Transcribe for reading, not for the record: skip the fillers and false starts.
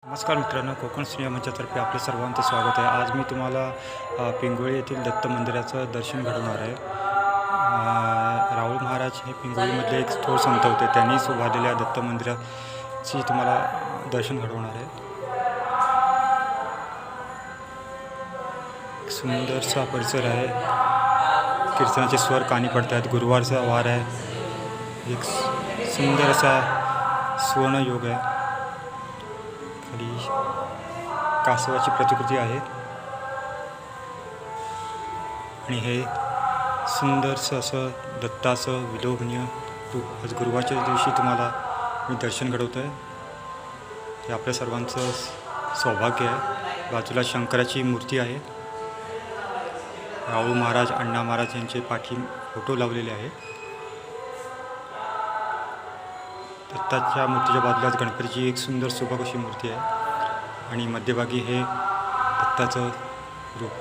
नमस्कार मित्रांनो, कोकण सिनेमा मंचातर्फे आपले सर्वांचं स्वागत आहे. आज मी तुम्हाला पिंगुळी येथील दत्त मंदिराचं दर्शन घडवणार आहे. राहुल महाराज हे पिंगुळीमधले एक थोर संत होते. त्यांनी उभारलेल्या दत्त मंदिराची तुम्हाला दर्शन घडवणार आहे. एक सुंदरसा परिसर आहे. कीर्तनाचे स्वर कानी पडत आहेत. गुरुवारचा वार आहे. एक सुंदर असा सुवर्णयोग आहे. खाली कासवाची प्रतिकृती आहे आणि हे सुंदरसं असं दत्ताचं विलोभनीय रूप आज गुरुवारच्या दिवशी तुम्हाला मी दर्शन घडवतो आहे. हे आपल्या सर्वांचं सौभाग्य आहे. बाजूला शंकराची मूर्ती आहे. राहुल महाराज, अण्णा महाराज यांचे पाठी फोटो लावलेले आहे. दत्ताच्या मूर्तीच्या बाजूलाच गणपतीची एक सुंदर सुबक अशी मूर्ती आहे आणि मध्यभागी हे दत्ताचं रूप.